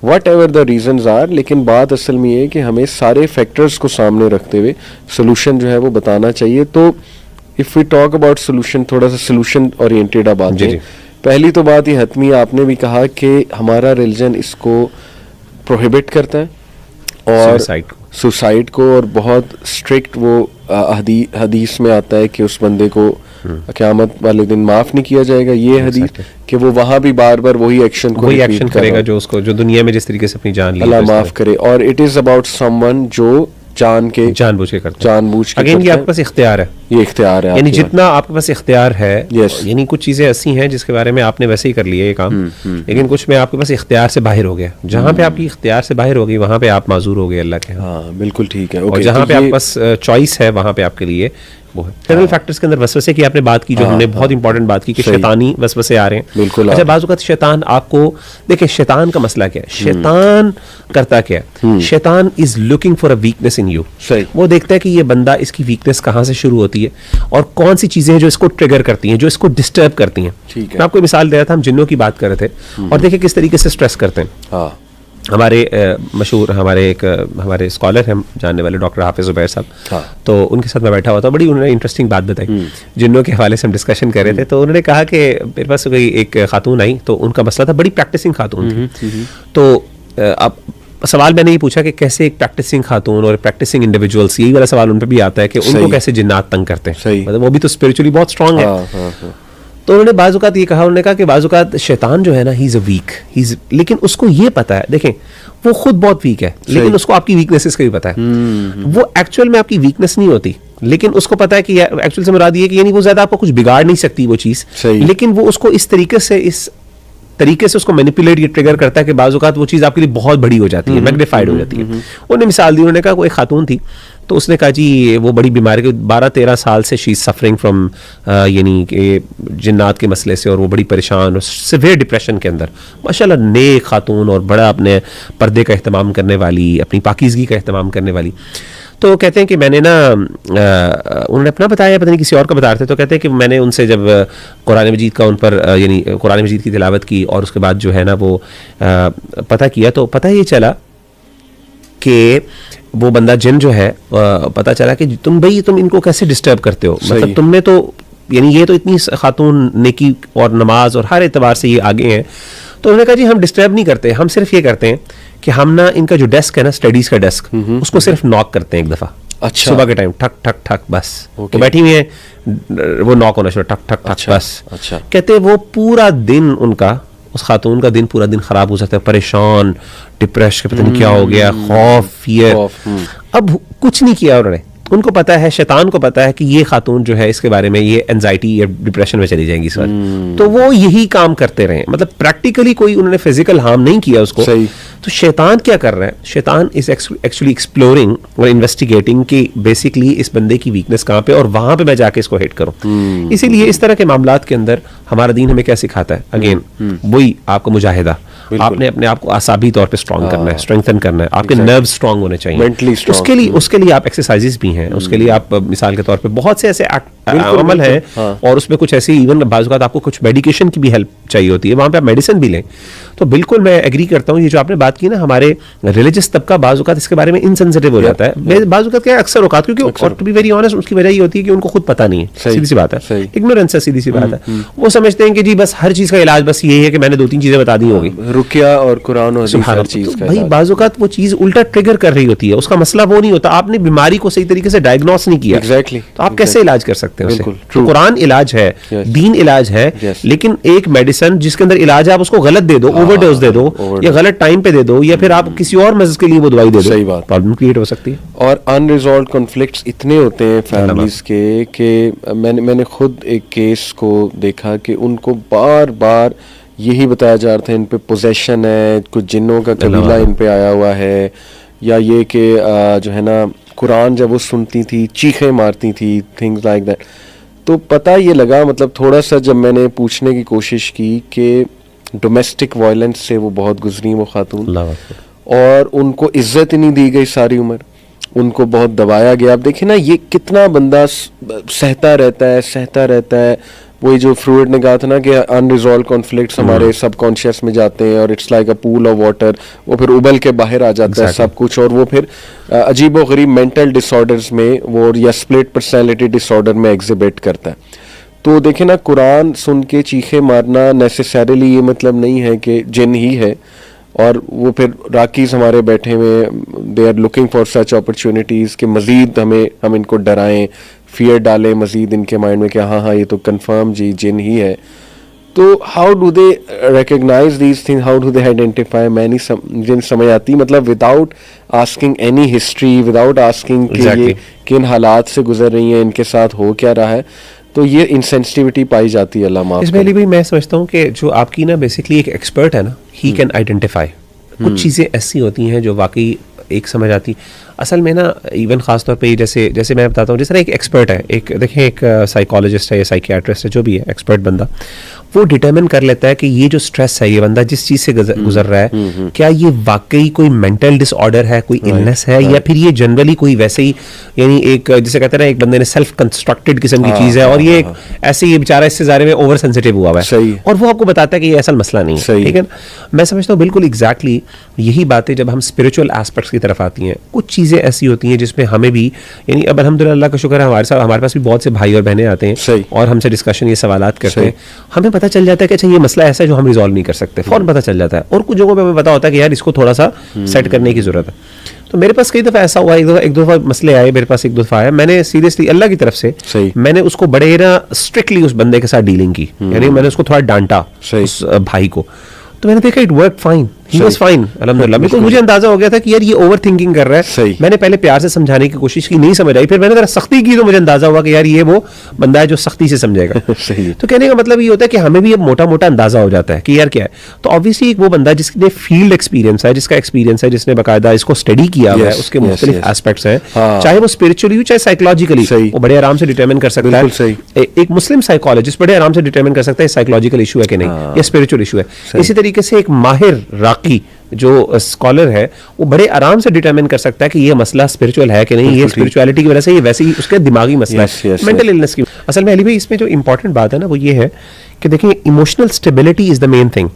What ever the reasons are. لیکن بات اصل میں یہ ہے کہ ہمیں سارے فیکٹرز کو سامنے رکھتے ہوئے سولوشن جو ہے وہ بتانا چاہیے. تو if we talk about solution, تھوڑا سا سولوشن اورینٹیڈ اب آتے ہیں. پہلی تو بات یہ حتمی آپ نے بھی کہا کہ ہمارا ریلیجن اس کو پروہیبٹ کرتا ہے اور سوسائڈ کو, اور بہت اسٹرکٹ وہ حدیث میں آتا ہے کہ اس بندے کو قیامت والے دن معاف نہیں کیا جائے گا. یہ حدیث کہ وہ وہاں بھی بار بار وہی ایکشن کرے گا جو اس کو, جو دنیا میں جس طریقے سے اپنی جان لی, اللہ معاف کرے. اور it is about some one جو جان بوجھ کے اگین یہ آپ کے پاس اختیار ہے, یہ اختیار ہے, یعنی جتنا آپ کے پاس اختیار ہے, یعنی کچھ چیزیں ایسی ہیں جس کے بارے میں آپ نے ویسے ہی کر لیا یہ کام, لیکن کچھ میں آپ کے پاس اختیار سے باہر ہو گیا. جہاں پہ آپ کی اختیار سے باہر ہوگی وہاں پہ آپ معذور ہو گئے اللہ کے. ہاں بالکل ٹھیک ہے. اور جہاں پہ آپ کے پاس چوائس ہے وہاں پہ آپ کے لیے وہ ہے. ایکسٹرنل فیکٹرز کے اندر وسوسے کی آپ نے بات کی, جو ہم نے بہت امپورٹنٹ بات کی کہ شیطانی وسوسے آ رہے ہیں. بالکل. اچھا بعض اوقات شیطان آپ کو دیکھیں, شیطان کا مسئلہ کیا ہے, شیطان کرتا کیا ہے, شیطان is looking for a weakness in you. وہ دیکھتا ہے کہ یہ بندہ, اس کی ویکنیس کہاں سے شروع ہوتی ہے اور کون سی چیزیں ہیں جو اس کو ٹریگر کرتی ہیں, جو اس کو ڈسٹرب کرتی ہیں. میں آپ کو مثال دے رہا تھا, ہم جنوں کی بات کر رہے تھے اور دیکھیں کس طریقے سے اسٹریس کرتے ہیں. ہمارے مشہور ہمارے اسکالر ہیں جاننے والے ڈاکٹر حافظ زبیر صاحب, تو ان کے ساتھ میں بیٹھا ہوا تھا, بڑی انہوں نے انٹرسٹنگ بات بتائی جنوں کے حوالے سے ہم ڈسکشن کر رہے تھے. تو انہوں نے کہا کہ میرے پاس کوئی ایک خاتون آئی, تو ان کا مسئلہ تھا, بڑی پریکٹسنگ خاتون تھی. تو اب سوال میں نے یہ پوچھا کہ کیسے ایک پریکٹسنگ خاتون اور پریکٹسنگ انڈیویجولس, یہی والا سوال ان پہ بھی آتا ہے کہ ان کو کیسے جنات تنگ کرتے ہیں, مطلب وہ بھی تو اسپرچولی بہت اسٹرانگ ہے. تو انہوں نے بعض اوقات یہ کہا, انہوں نے کہا کہ بعض اوقات شیطان جو ہے نا, ہی از اے ویک, لیکن اس کو یہ پتا ہے, دیکھیں وہ خود بہت ویک ہے لیکن اس کو آپ کی ویکنیسز کا بھی پتا ہے. وہ ایکچوئل میں آپ کی ویکنیس نہیں ہوتی, لیکن اس کو پتا ہے کہ ایکچوئل سے مراد یہ ہے کہ یعنی وہ زیادہ آپ کو کچھ بگاڑ نہیں سکتی وہ چیز, لیکن وہ اس کو اس طریقے سے اس کو مینیپولیٹ, یہ ٹریگر کرتا ہے کہ بعض اوقات وہ چیز آپ کے لیے بہت بڑی ہو جاتی ہے, میگنیفائڈ ہو جاتی ہے. انہوں نے مثال دی, انہوں نے کہا کوئی خاتون تھی, تو اس نے کہا جی وہ بڑی بیماری کے 12-13 سال سے شی از سفرنگ فرام یعنی کہ جنات کے مسئلے سے, اور وہ بڑی پریشان اور سیویئر ڈپریشن کے اندر. ماشاءاللہ نیک خاتون اور بڑا اپنے پردے کا اہتمام کرنے والی, اپنی پاکیزگی کا اہتمام کرنے والی. تو کہتے ہیں کہ میں نے نا, انہوں نے اپنا بتایا, پتہ نہیں کسی اور کا بتا رہے تھے, تو کہتے ہیں کہ میں نے ان سے جب قرآن مجید کا ان پر یعنی قرآن مجید کی تلاوت کی اور اس کے بعد جو ہے نا وہ پتہ کیا, تو پتہ یہ چلا کہ وہ بندہ جن جو ہے, پتہ چلا کہ تم ان کو کیسے ڈسٹرب کرتے ہو, مطلب تم نے تو یعنی یہ تو اتنی خاتون نیکی اور نماز اور ہر اعتبار سے یہ آگے ہیں. تو انہوں نے کہا جی ہم ڈسٹرب نہیں کرتے, ہم صرف یہ کرتے ہیں کہ ہم نا ان کا جو ڈیسک ہے نا, اسٹڈیز کا ڈیسک, اس کو صرف ناک کرتے ہیں ایک دفعہ. اچھا. صبح کے ٹائم ٹھک ٹھک ٹھک, بس وہ بیٹھی ہوئی ہیں, وہ ناک ہونا شروع, ٹھک ٹھک ٹھک, بس. کہتے وہ پورا دن ان کا, اس خاتون کا دن پورا دن خراب ہو سکتا ہے, پریشان, ڈپریشن, پتہ نہیں کیا ہو گیا, خوف, فیئر. اب کچھ نہیں کیا انہوں نے, ان کو پتا ہے, شیطان کو پتا ہے کہ یہ خاتون جو ہے اس کے بارے میں یہ اینزائٹی یا ڈپریشن میں چلی جائیں گی اس وقت, تو وہ یہی کام کرتے رہے. مطلب پریکٹیکلی کوئی انہوں نے فزیکل ہارم نہیں کیا اس کو. تو شیطان کیا کر رہا ہے, شیطان از ایکچولی ایکسپلورنگ اور انویسٹیگیٹنگ کہ بیسکلی اس بندے کی ویکنیس کہاں پہ, اور وہاں پہ میں جا کے اس کو ہٹ کروں. اسی لیے اس طرح کے معاملات کے اندر ہمارا دین ہمیں کیا سکھاتا ہے, اگین وہی آپ کو مجاہدہ, آپ نے اپنے آپ کو اعصابی طور پہ اسٹرانگ کرنا ہے, اسٹرینتھن کرنا ہے, آپ کے نرو اسٹرانگ ہونے چاہیے. اس کے لیے آپ ایکسرسائزز بھی ہیں, اس کے لیے آپ مثال کے طور پہ بہت سے ایسے عمل ہے, اور اس میں کچھ ایسی ایون بعض اوقات آپ کو کچھ میڈیکیشن کی بھی ہیلپ چاہیے ہوتی ہے, وہاں پہ آپ میڈیسن بھی لیں. تو بالکل میں ایگری کرتا ہوں, یہ جو آپ نے بات کی نا, ہمارے ریلیجس طبقہ بعض اوقات اس کے بارے میں انسینسٹیو ہو جاتا ہے. بعض اوقات کیا اکثر اوقات, کیونکہ ٹو بی ویری آنیسٹ اس کی وجہ یہ ہوتی ہے کہ ان کو خود پتہ نہیں ہے, سیدھی سی بات ہے, اگنورینس ہے, سیدھی سی بات ہے. وہ سمجھتے ہیں کہ جی بس ہر چیز کا علاج بس یہی ہے کہ میں نے 2-3 چیزیں بتا دی ہوگی, رقیہ اور قرآن و حدیث ہر چیز کا. بھائی بعض اوقات وہ چیز الٹا ٹریگر کر رہی ہوتی ہے, اس کا مسئلہ وہ نہیں ہوتا, آپ نے بیماری کو صحیح طریقے سے ڈائگنوس نہیں کیا, تو آپ کیسے علاج کر سکتے ہیں اسے. قرآن علاج ہے, دین علاج ہے, لیکن ایک میڈیسن جس کے اندر علاج ہے آپ اس کو غلط دے دو, اوور ڈوز دے دو, یا غلط ٹائم پہ دے دو, یا پھر آپ کسی اور مرض کے لیے وہ دوائی دے دو, پرابلم کریٹ ہو سکتی ہے. اور ان ریزالوڈ کنفلکٹس اتنے ہوتے ہیں فیملیز کے کہ میں نے خود ایک کیس کو دیکھا کہ ان کو بار بار یہی بتایا جا رہا تھا ان پہ پوزیشن ہے, کچھ جنوں کا قبیلہ ان پہ آیا ہوا ہے, یا یہ کہ جو ہے نا قرآن جب وہ سنتی تھی چیخیں مارتی تھی, تھنگز لائک دیٹ. تو پتہ یہ لگا, مطلب تھوڑا سا جب میں نے پوچھنے کی کوشش کی کہ ڈومیسٹک وائلنس سے وہ بہت گزری وہ خاتون, اور ان کو عزت نہیں دی گئی ساری عمر, ان کو بہت دبایا گیا. اب دیکھیں نا یہ کتنا بندہ سہتا رہتا ہے, وہی جو فروئڈ نے کہا تھا نا کہ انریزالو کانفلکٹس ہمارے سب کانشیس میں جاتے ہیں اور it's like a pool of water, وہ پھر ابل کے باہر آ جاتا ہے سب کچھ, اور وہ پھر عجیب و غریب مینٹل ڈس آرڈرز میں وہ یا اسپلٹ پرسنالٹی ڈس آرڈر میں ایگزیبٹ کرتا ہے. تو دیکھیں نا, قرآن سن کے چیخے مارنا نیسیسریلی یہ مطلب نہیں ہے کہ جن ہی ہے, اور وہ پھر راکیز ہمارے بیٹھے ہوئے they are looking for such opportunities کہ مزید ہم ان کو ڈرائیں, فیئر ڈالیں مزید ان کے مائنڈ میں کہ ہاں یہ تو کنفرم جی جن ہی ہے. تو how do they recognise these thing, how do they identify, میں نہیں جن سمجھ آتی, مطلب without asking any history, without asking کہ یہ کن حالات سے گزر رہی ہیں, ان کے ساتھ ہو کیا رہا ہے. تو یہ انسینسٹیوٹی پائی جاتی ہے. اللہ معاف اس میں بھی میں سمجھتا ہوں کہ جو آپ کی نا بیسکلی ایک ایکسپرٹ ہے نا, ہی کین آئیڈینٹیفائی. کچھ چیزیں ایسی ہوتی ہیں جو واقعی ایک سمجھ آتی اصل میں نا, ایون خاص طور پہ جیسے میں بتاتا ہوں, جس طرح ایک ایکسپرٹ ہے, ایک دیکھیں ایک سائیکالوجسٹ ہے یا سائیکیاٹرسٹ ہے, جو بھی ہے ایکسپرٹ بندہ, وہ ڈٹرمن کر لیتا ہے کہ یہ جو اسٹریس ہے, یہ بندہ جس چیز سے گزر رہا ہے, کیا یہ واقعی کوئی مینٹل ڈس آرڈر ہے, کوئی النس ہے, یا پھر یہ جنرلی کوئی ویسے ہی, یعنی ایک جسے کہتے ہیں نا ایک بندے نے سیلف کنسٹرکٹیڈ قسم کی چیز ہے, اور یہ ایسے ہی بیچارہ اس سے زیادہ میں اوور سینسٹیو ہوا ہوا ہے, اور وہ آپ کو بتاتا ہے کہ یہ اصل مسئلہ نہیں ہے. ٹھیک ہے, میں سمجھتا ہوں بالکل ایگزیکٹلی یہی باتیں جب ہم اسپرچل ایسپیکٹس کی طرف آتی ہیں, کچھ چیزیں ایسی ہوتی ہیں جس میں ہمیں بھی, یعنی اب الحمدللہ اللہ کا شکر ہے ہمارے پاس بھی بہت سے بھائی اور بہنیں آتے ہیں اور ہم سے ڈسکشن, یہ سوالات کرتے ہیں, ہمیں پتہ چل جاتا ہے کہ اچھا یہ مسئلہ ایسا ہے جو ہم ریزالو نہیں کر سکتے, فوراً پتہ چل جاتا ہے, اور کچھ جگہوں پہ ہمیں پتہ ہوتا ہے کہ یار اس کو تھوڑا سا سیٹ کرنے کی ضرورت ہے. تو میرے پاس کئی دفعہ ایسا ہوا, ایک دو دفعہ مسئلے آئے میرے پاس, ایک دو دفعہ آیا, میں نے سیریسلی اللہ کی طرف سے میں نے اس کو بڑے نا اسٹرکٹلی اس بندے کے ساتھ ڈیلنگ کی, یعنی میں نے اس کو تھوڑا ڈانٹا اس بھائی کو, تو میں نے دیکھا it work fine, he was fine الحمدللہ. بالکل مجھے اندازہ ہو گیا تھا کہ یار یہ اوور تھنکنگ کر رہا ہے. میں نے پہلے پیار سے سمجھانے کی کوشش کی, نہیں سمجھ آئی, پھر میں نے ذرا سختی کی تو مجھے اندازہ ہوا کہ یار یہ وہ بندہ ہے جو سختی سے سمجھے گا. تو کہنے کا مطلب یہ ہوتا ہے کہ ہمیں بھی اب موٹا موٹا اندازہ ہو جاتا ہے کہ یار کیا ہے. تو آبویسلی ایک وہ بندہ جس نے فیلڈ ایکسپیرینس ہے, جس کا ایکسپیرینس ہے, جس نے باقاعدہ اس کو اسٹڈی کیا ہوا ہے, اس کے مختلف ایسپیکٹس ہیں, چاہے وہ اسپرچولی ہو چاہے سائیکولوجیکلی, وہ بڑے آرام سے ڈٹرمن کر سکتا ہے. ایک مسلم سائیکولوجسٹ بڑے آرام سے ڈٹرمن کر سکتا ہے سائیکولوجیکل ایشو ہے کہ نہیں, یا اسپرچوئل ایشو ہے. اسی طریقے سے ایک ماہر راقی جو اسکالر ہے وہ بڑے آرام سے ڈٹرمن کر سکتا ہے کہ یہ مسئلہ اسپرچوئل ہے کہ نہیں, یہ اسپرچولیٹی کی وجہ سے, یہ ویسے ہی اس کے دماغی مسئلہ ہے, مینٹل النس کی. اصل میں علی بھائی اس میں جو امپورٹنٹ بات ہے نا وہ یہ ہے کہ دیکھیں emotional stability is the main thing.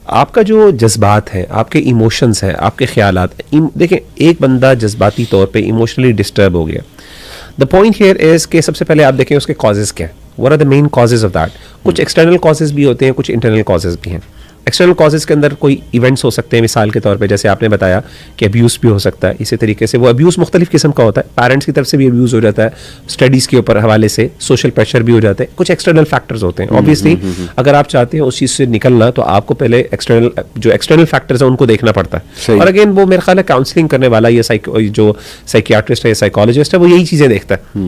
آپ کا جو جذبات ہیں, آپ کے ایموشنز ہیں, آپ کے خیالات, دیکھیں ایک بندہ جذباتی طور پہ ایموشنلی ڈسٹرب ہو گیا, دا پوائنٹ ہیئر از کہ سب سے پہلے آپ دیکھیں اس کے کازز کیا ہیں, what are the main causes of that. کچھ ایکسٹرنل کازز بھی ہوتے ہیں, کچھ انٹرنل کازز بھی ہیں. ایکسٹرنل کازز کے اندر کوئی ایونٹس ہو سکتے ہیں, مثال کے طور پہ جیسے آپ نے بتایا کہ ابیوز بھی ہو سکتا ہے. اسی طریقے سے وہ ابیوز مختلف قسم کا ہوتا ہے, پیرنٹس کی طرف سے بھی ابیوز ہو جاتا ہے, اسٹڈیز کے اوپر حوالے سے سوشل پریشر بھی ہو جاتے ہیں, کچھ ایکسٹرنل فیکٹرز ہوتے ہیں. آبویسلی اگر آپ چاہتے ہیں اس چیز سے نکلنا تو آپ کو پہلے ایکسٹرنل فیکٹرز ہیں ان کو دیکھنا پڑتا ہے. اور اگین وہ میرا خیال ہے کاؤنسلنگ کرنے والا یا جو سائیکیاٹرسٹ ہے یا سائیکالوجسٹ ہے وہ یہی چیزیں دیکھتا ہے.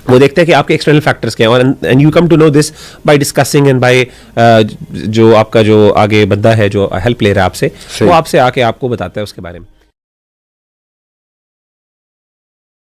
وہ دیکھتا ہے کہ آپ کے ایکسٹرنل فیکٹرز کیا ہیں, اور and you come to know this by discussing and by جو آپ کا جو آگے بندہ ہے جو ہیلپ لے رہا ہے آپ سے, وہ آپ سے آ کے آپ کو بتاتا ہے اس کے بارے میں.